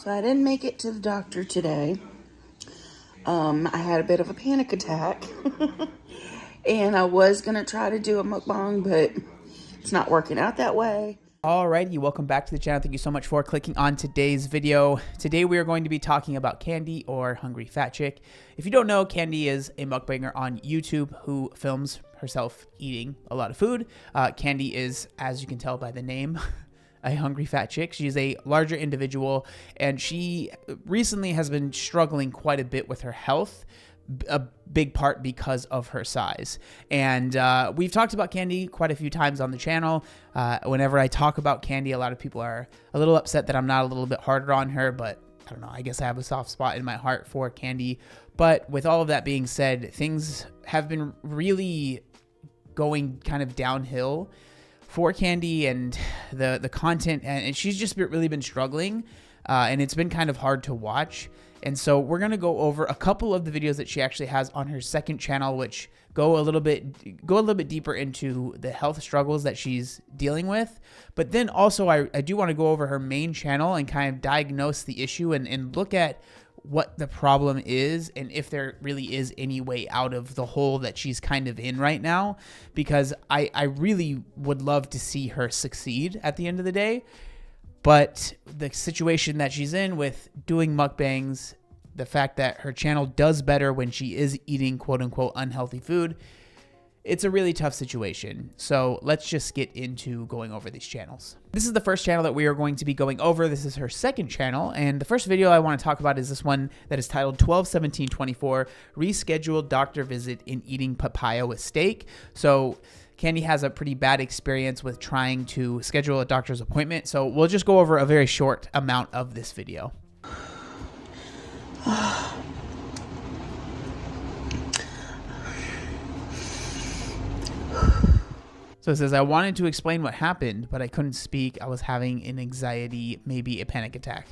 So I didn't make it to the doctor today. I had a bit of a panic attack. And I was going to try to do a mukbang, but it's not working out that way. Alrighty, welcome back to the channel. Thank you so much for clicking on today's video. Today we are going to be talking about Candy, or Hungry Fat Chick. If you don't know, Candy is a mukbanger on YouTube who films herself eating a lot of food. Candy is, as you can tell by the name, a hungry fat chick. She's a larger individual, and she recently has been struggling quite a bit with her health, a big part because of her size. And we've talked about Candy quite a few times on the channel. Whenever I talk about Candy, a lot of people are a little upset that I'm not a little bit harder on her, but I don't know, I guess I have a soft spot in my heart for Candy. But with all of that being said, things have been really going kind of downhill for Candy and the content, and she's just really been struggling, and it's been kind of hard to watch. And so we're going to go over a couple of the videos that she actually has on her second channel, which go a little bit deeper into the health struggles that she's dealing with. But then also I do want to go over her main channel and kind of diagnose the issue and look at what the problem is and if there really is any way out of the hole that she's kind of in right now, because I really would love to see her succeed at the end of the day. But the situation that she's in with doing mukbangs, the fact that her channel does better when she is eating quote unquote unhealthy food, it's a really tough situation. So let's just get into going over these channels. This is the first channel that we are going to be going over. This is her second channel. And the first video I want to talk about is this one that is titled 12/17/24, Rescheduled Doctor Visit in Eating Papaya with Steak. So Candy has a pretty bad experience with trying to schedule a doctor's appointment. So we'll just go over a very short amount of this video. So it says, I wanted to explain what happened, but I couldn't speak. I was having an anxiety, maybe a panic attack.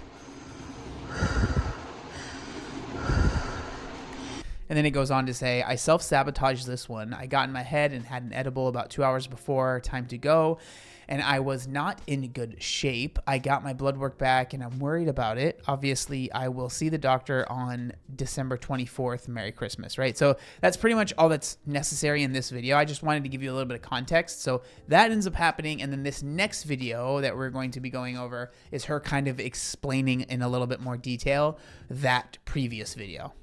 And then it goes on to say, I self-sabotaged this one. I got in my head and had an edible about 2 hours before time to go, and I was not in good shape. I got my blood work back, and I'm worried about it. Obviously, I will see the doctor on December 24th. Merry Christmas, right? So that's pretty much all that's necessary in this video. I just wanted to give you a little bit of context. So that ends up happening, and then this next video that we're going to be going over is her kind of explaining in a little bit more detail that previous video.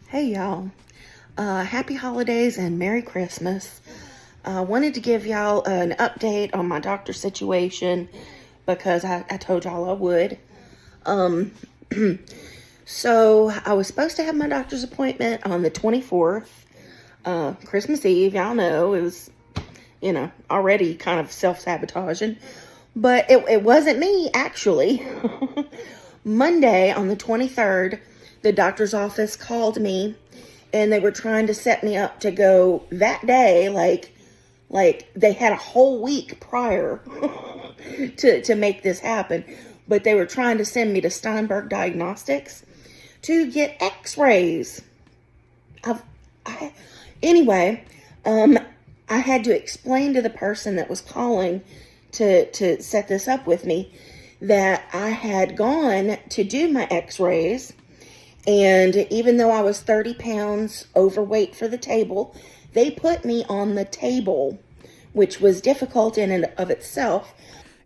Hey y'all, happy holidays and Merry Christmas. Wanted to give y'all an update on my doctor situation because I told y'all I would. So I was supposed to have my doctor's appointment on the 24th, Christmas Eve. Y'all know it was, already kind of self-sabotaging, but it wasn't me actually. Monday on the 23rd, the doctor's office called me, and they were trying to set me up to go that day, like they had a whole week prior to make this happen, but they were trying to send me to Steinberg Diagnostics to get x-rays. Anyway, I had to explain to the person that was calling to set this up with me that I had gone to do my x-rays. And even though I was 30 pounds overweight for the table, they put me on the table, which was difficult in and of itself.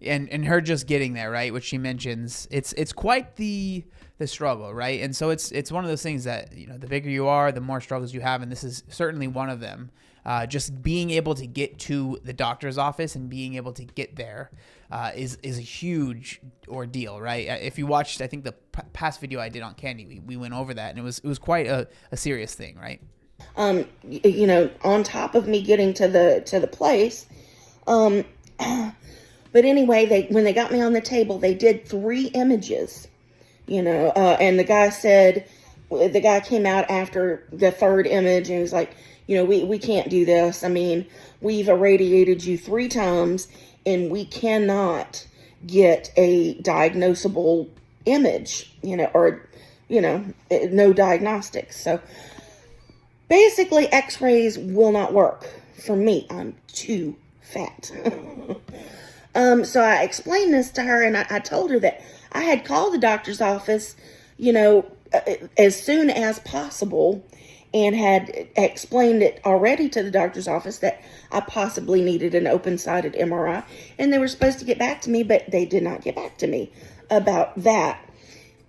And her just getting there, right, which she mentions, it's quite the struggle, right? And so it's one of those things that, the bigger you are, the more struggles you have, and this is certainly one of them. Just being able to get to the doctor's office and being able to get there is a huge ordeal, right? If you watched, I think the past video I did on Candy, we went over that, and it was quite a serious thing, right? On top of me getting to the place, but anyway, when they got me on the table, they did 3 images, and the guy came out after the 3rd image and was like, we can't do this. I mean, we've irradiated you 3 times and we cannot get a diagnosable image, or, no diagnostics. So basically x-rays will not work for me. I'm too fat. So I explained this to her, and I told her that I had called the doctor's office, you know, as soon as possible, and had explained it already to the doctor's office that I possibly needed an open-sided MRI, and they were supposed to get back to me, but they did not get back to me about that.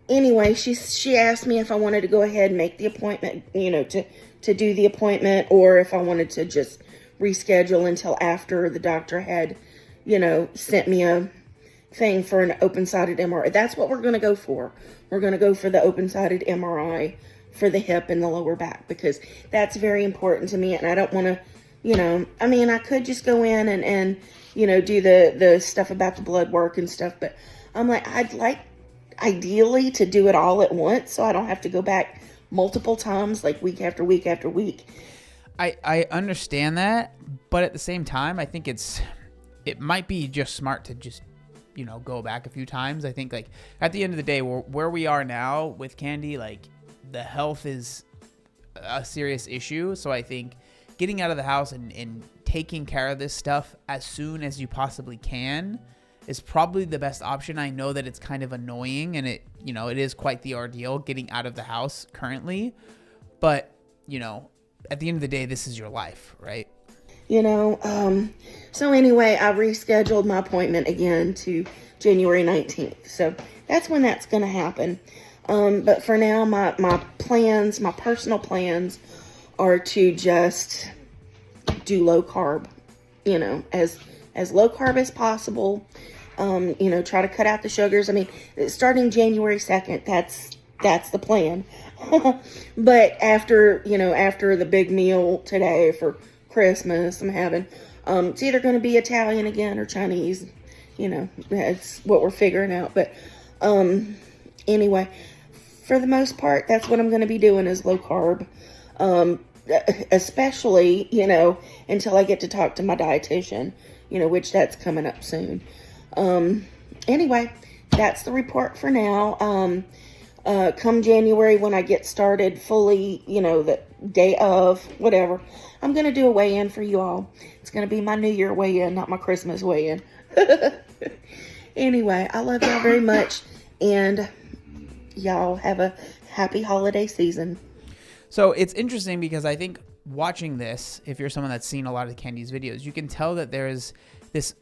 Anyway, she asked me if I wanted to go ahead and make the appointment, you know, to do the appointment, or if I wanted to just reschedule until after the doctor had, you know, sent me a thing for an open-sided MRI. That's what we're going to go for. We're going to go for the open-sided MRI for the hip and the lower back, because that's very important to me, and I don't want to, you know, I mean, I could just go in and you know, do the stuff about the blood work and stuff, but I'm like, I'd like ideally to do it all at once so I don't have to go back multiple times, like week after week after week. I understand that, but at the same time, I think it might be just smart to just, you know, go back a few times. I think, like, at the end of the day, where we are now with Candy, like, the health is a serious issue. So I think getting out of the house and taking care of this stuff as soon as you possibly can is probably the best option. I know that it's kind of annoying, and it, you know, it is quite the ordeal getting out of the house currently, but, you know, at the end of the day, this is your life, right? You know, so anyway, I rescheduled my appointment again to January 19th. So that's when that's going to happen. But for now, my plans, my personal plans are to just do low carb, you know, as low carb as possible. You know, try to cut out the sugars. I mean, starting January 2nd, that's the plan. But after the big meal today for Christmas, I'm having, it's either going to be Italian again or Chinese, you know, that's what we're figuring out. But, anyway, for the most part, that's what I'm going to be doing is low carb, especially, you know, until I get to talk to my dietitian, you know, which that's coming up soon. Anyway, that's the report for now. Come January, when I get started fully, you know, the day of, whatever, I'm going to do a weigh-in for you all. It's going to be my New Year weigh-in, not my Christmas weigh-in. Anyway, I love y'all very much, and y'all have a happy holiday season. So it's interesting because I think watching this, if you're someone that's seen a lot of Candy's videos, you can tell that there is this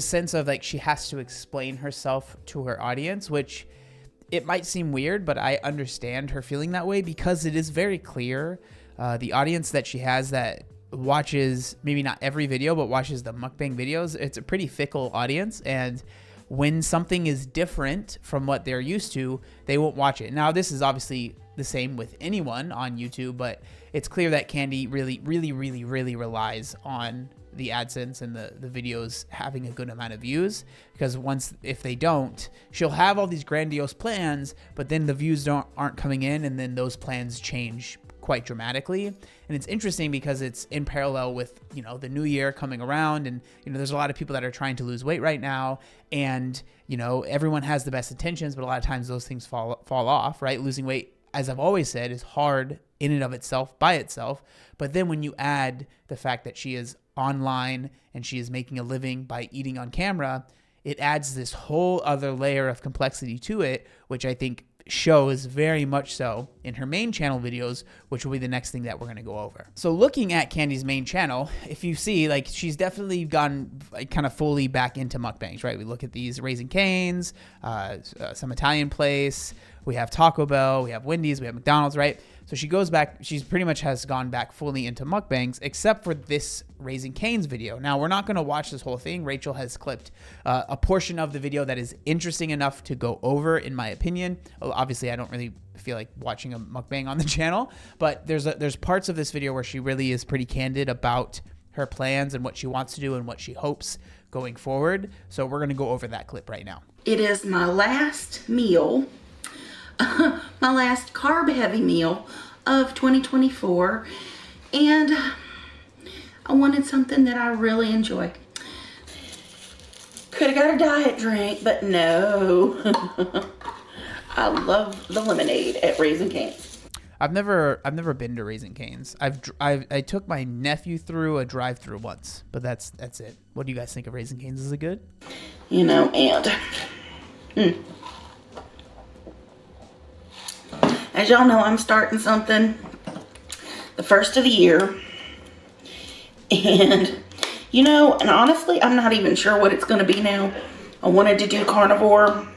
sense of, like, she has to explain herself to her audience, which it might seem weird, but I understand her feeling that way because it is very clear. The audience that she has that watches, maybe not every video, but watches the mukbang videos, it's a pretty fickle audience. And when something is different from what they're used to, they won't watch it. Now, this is obviously the same with anyone on YouTube, but it's clear that Candy really relies on the AdSense and the videos having a good amount of views, because if they don't, she'll have all these grandiose plans, but then the views aren't coming in, and then those plans change quite dramatically. And it's interesting because it's in parallel with, you know, the new year coming around, and, you know, there's a lot of people that are trying to lose weight right now, and, you know, everyone has the best intentions, but a lot of times those things fall off, right? Losing weight, as I've always said, is hard in and of itself, by itself. But then when you add the fact that she is online and she is making a living by eating on camera, it adds this whole other layer of complexity to it, which I think shows very much so in her main channel videos, which will be the next thing that we're going to go over. So looking at Candy's main channel, if you see, like, she's definitely gone kind of fully back into mukbangs, right? We look at these Raising Cane's, some Italian place, we have Taco Bell, we have Wendy's, we have McDonald's, right? So she goes back, she's pretty much has gone back fully into mukbangs, except for this Raising Cane's video. Now, we're not going to watch this whole thing. Rachel has clipped a portion of the video that is interesting enough to go over, in my opinion. Obviously, I don't really feel like watching a mukbang on the channel, but there's parts of this video where she really is pretty candid about her plans and what she wants to do and what she hopes going forward. So we're going to go over that clip right now. It is my last meal, my last carb-heavy meal of 2024, and I wanted something that I really enjoy. Could have got a diet drink, but no. I love the lemonade at Raising Cane's. I've never been to Raising Cane's. I took my nephew through a drive-through once, but that's it. What do you guys think of Raising Cane's? Is it good? You know, and as y'all know, I'm starting something the first of the year. And, you know, and honestly, I'm not even sure what it's going to be now. I wanted to do carnivore,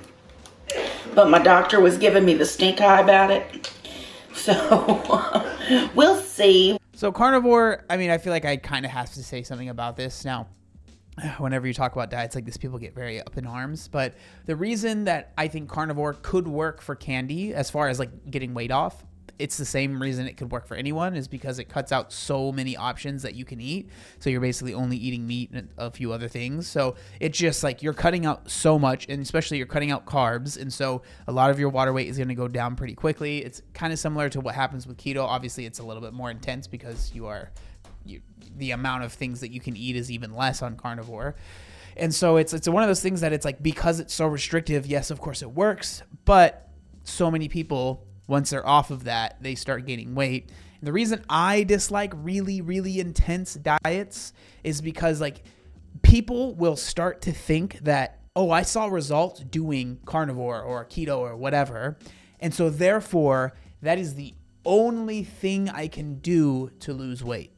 but my doctor was giving me the stink eye about it. So, we'll see. So carnivore, I mean, I feel like I kind of have to say something about this. Now, whenever you talk about diets like this, people get very up in arms. But the reason that I think carnivore could work for Candy, as far as like getting weight off, it's the same reason it could work for anyone, is because it cuts out so many options that you can eat. So you're basically only eating meat and a few other things. So it's just like you're cutting out so much, and especially you're cutting out carbs. And so a lot of your water weight is going to go down pretty quickly. It's kind of similar to what happens with keto. Obviously, it's a little bit more intense because the amount of things that you can eat is even less on carnivore. And so it's one of those things that it's like, because it's so restrictive, yes, of course it works, but so many people, once they're off of that, they start gaining weight. And the reason I dislike really, really intense diets is because like people will start to think that, oh, I saw results doing carnivore or keto or whatever. And so therefore that is the only thing I can do to lose weight.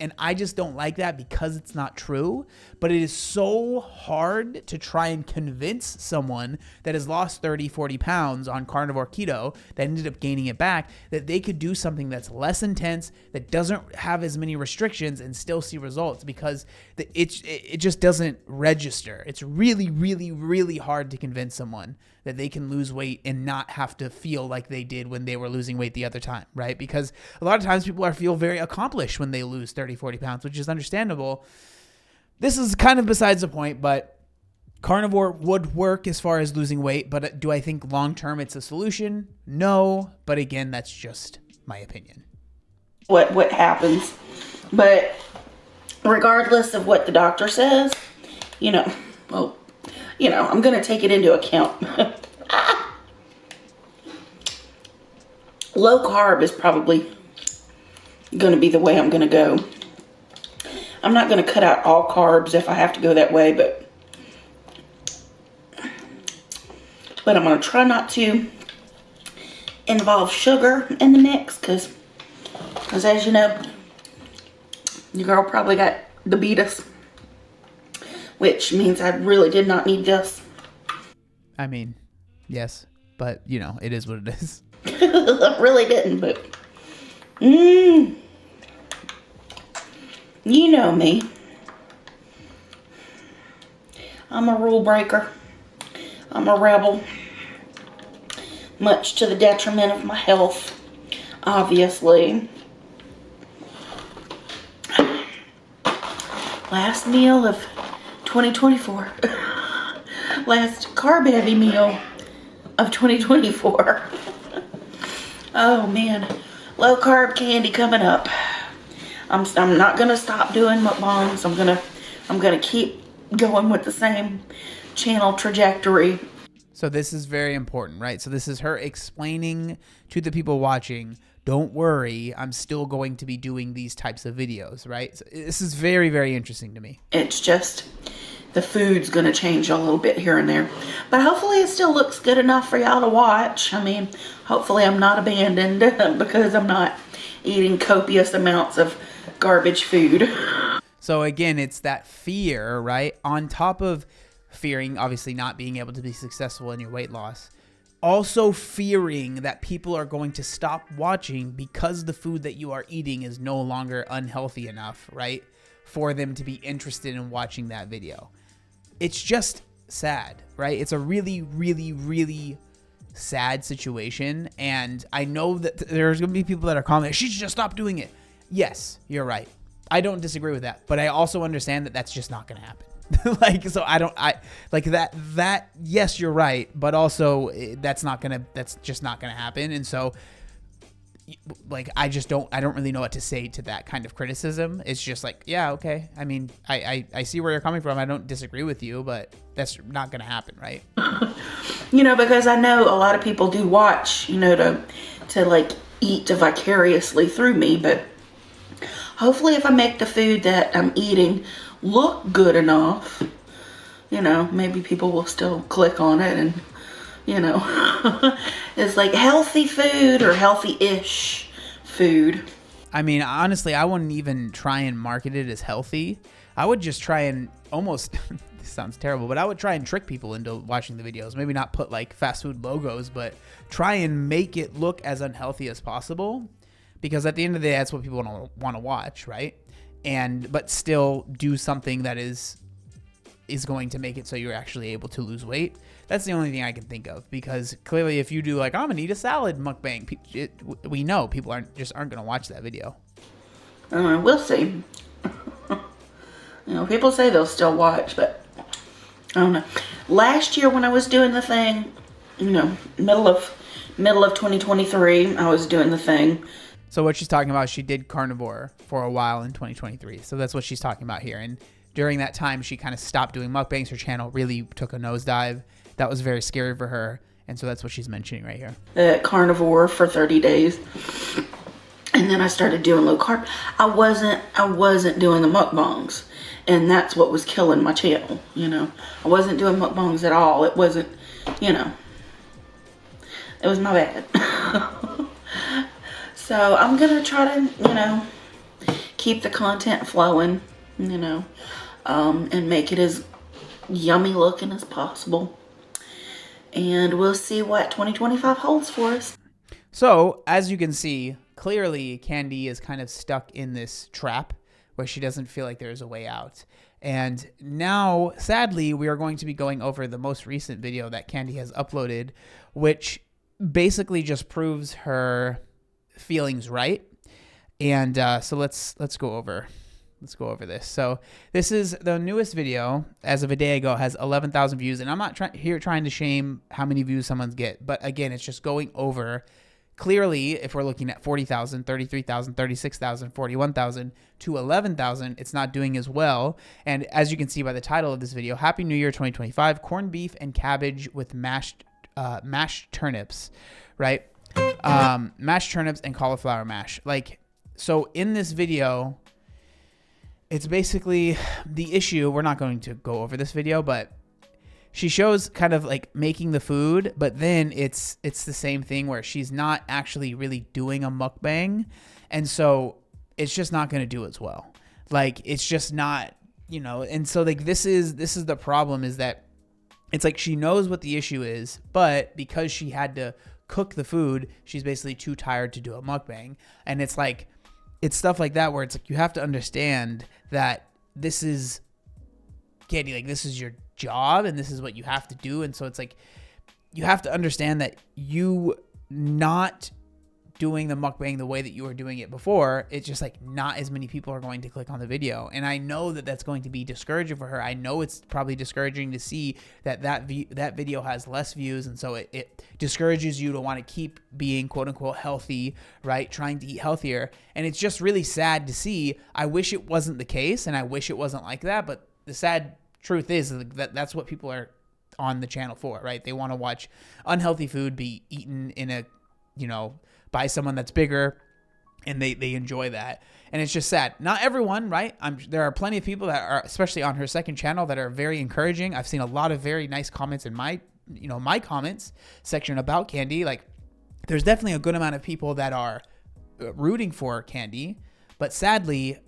And I just don't like that, because it's not true. But it is so hard to try and convince someone that has lost 30, 40 pounds on carnivore keto that ended up gaining it back, that they could do something that's less intense, that doesn't have as many restrictions, and still see results, because it just doesn't register. It's really, really, really hard to convince someone that they can lose weight and not have to feel like they did when they were losing weight the other time, right? Because a lot of times people feel very accomplished when they lose 30, 40 pounds, which is understandable. This is kind of besides the point, but carnivore would work as far as losing weight. But do I think long-term it's a solution? No. But again, that's just my opinion. What happens. But regardless of what the doctor says, I'm going to take it into account. Low carb is probably going to be the way I'm going to go. I'm not going to cut out all carbs if I have to go that way, but I'm going to try not to involve sugar in the mix, because as you know, your girl probably got diabetes, which means I really did not need this. I mean, yes, but it is what it is. I really didn't, but you know me. I'm a rule breaker. I'm a rebel. Much to the detriment of my health, obviously. Last meal of 2024. Last carb-heavy meal of 2024. Oh man, low carb candy coming up. I'm not gonna stop doing mukbangs. I'm gonna keep going with the same channel trajectory. So this is very important, right? So this is her explaining to the people watching, don't worry, I'm still going to be doing these types of videos, right? So this is very, very interesting to me. It's just the food's going to change a little bit here and there. But hopefully it still looks good enough for y'all to watch. I mean, hopefully I'm not abandoned because I'm not eating copious amounts of garbage food. So again, it's that fear, right? On top of fearing, obviously, not being able to be successful in your weight loss, also fearing that people are going to stop watching because the food that you are eating is no longer unhealthy enough, right, for them to be interested in watching that video. It's just sad, right? It's a really, really, really sad situation. And I know that there's going to be people that are commenting, she should just stop doing it. Yes, you're right. I don't disagree with that. But I also understand that that's just not going to happen. Yes, you're right. But also that's just not going to happen. And so I don't really know what to say to that kind of criticism. It's just like, yeah, okay. I mean, I see where you're coming from. I don't disagree with you, but that's not going to happen, right? Because I know a lot of people do watch, to eat vicariously through me, but hopefully if I make the food that I'm eating look good enough, maybe people will still click on it and you know. It's like healthy food or healthy-ish food. I mean, honestly, I wouldn't even try and market it as healthy. I would just try and almost, this sounds terrible, but I would try and trick people into watching the videos. Maybe not put like fast food logos, but try and make it look as unhealthy as possible. Because at the end of the day, that's what people want to watch, right? But still do something that is going to make it so you're actually able to lose weight. That's the only thing I can think of, because clearly if you do like, I'm gonna eat a salad mukbang, we know people aren't gonna watch that video. We'll see. You know, people say they'll still watch, but I don't know. Last year when I was doing the thing, you know, middle of 2023, I was doing the thing. So what she's talking about, she did carnivore for a while in 2023. So that's what she's talking about here. And during that time, she kind of stopped doing mukbangs. Her channel really took a nosedive. That was very scary for her. And so that's what she's mentioning right here. Carnivore for 30 days. And then I started doing low carb. I wasn't doing the mukbangs. And that's what was killing my channel, you know. I wasn't doing mukbangs at all. It wasn't, you know. It was my bad. So I'm going to try to, you know, keep the content flowing, you know, and make it as yummy looking as possible. And we'll see what 2025 holds for us. So as you can see, clearly Candy is kind of stuck in this trap where she doesn't feel like there's a way out. And now, sadly, we are going to be going over the most recent video that Candy has uploaded, which basically just proves her feelings right. And so let's go over this. So this is the newest video as of a day ago, has 11,000 views, and I'm not trying to shame how many views someone's get, but again, it's just going over. Clearly, if we're looking at 40,000, 33,000, 36,000, 41,000 to 11,000, it's not doing as well. And as you can see by the title of this video, Happy New Year 2025, corned beef and cabbage with mashed turnips, right? Mashed turnips and cauliflower mash. Like, so in this video, it's basically the issue. We're not going to go over this video, but she shows kind of like making the food, but then it's the same thing where she's not actually really doing a mukbang. And so it's just not going to do as well. Like, it's just not, you know, and so like, this is the problem, is that it's like she knows what the issue is, but because she had to cook the food, she's basically too tired to do a mukbang. And it's like, it's stuff like that where it's like, you have to understand that this is, Candy, like, this is your job and this is what you have to do. And so it's like, you have to understand that you not doing the mukbang the way that you were doing it before, it's just like not as many people are going to click on the video. And I know that that's going to be discouraging for her. I know it's probably discouraging to see that video has less views. And so it discourages you to want to keep being quote unquote healthy, right? Trying to eat healthier. And it's just really sad to see. I wish it wasn't the case and I wish it wasn't like that. But the sad truth is that that's what people are on the channel for, right? They want to watch unhealthy food be eaten in a, you know, by someone that's bigger, and they enjoy that. And it's just sad. Not everyone, right? There are plenty of people that are, especially on her second channel, that are very encouraging. I've seen a lot of very nice comments in my comments section about Candy. Like, there's definitely a good amount of people that are rooting for Candy, but sadly,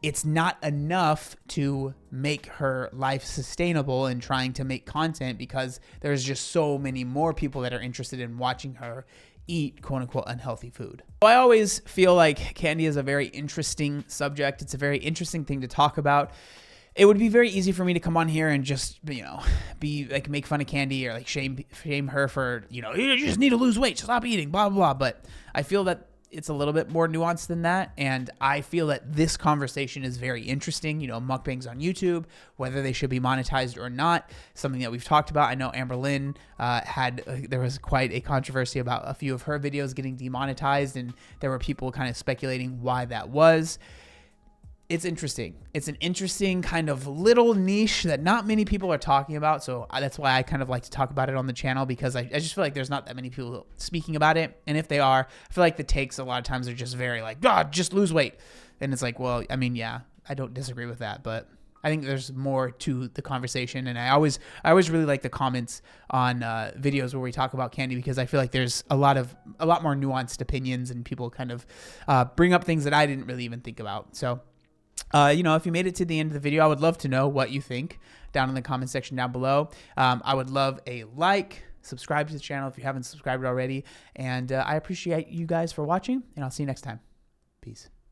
it's not enough to make her life sustainable and trying to make content, because there's just so many more people that are interested in watching her eat quote unquote unhealthy food. So I always feel like Candy is a very interesting subject. It's a very interesting thing to talk about. It would be very easy for me to come on here and just, you know, be like, make fun of Candy or like shame her for, you know, you just need to lose weight, stop eating, blah, blah, blah. But I feel that it's a little bit more nuanced than that. And I feel that this conversation is very interesting. You know, mukbangs on YouTube, whether they should be monetized or not, something that we've talked about. I know Amber Lynn there was quite a controversy about a few of her videos getting demonetized, and there were people kind of speculating why that was. It's interesting. It's an interesting kind of little niche that not many people are talking about. So that's why I kind of like to talk about it on the channel, because I just feel like there's not that many people speaking about it. And if they are, I feel like the takes a lot of times are just very like, God, just lose weight. And it's like, well, I mean, yeah, I don't disagree with that, but I think there's more to the conversation, and I always really like the comments on videos where we talk about candy, because I feel like there's a lot more nuanced opinions, and people kind of bring up things that I didn't really even think about. So, if you made it to the end of the video, I would love to know what you think down in the comment section down below. I would love a like, subscribe to the channel if you haven't subscribed already, and I appreciate you guys for watching, and I'll see you next time. Peace.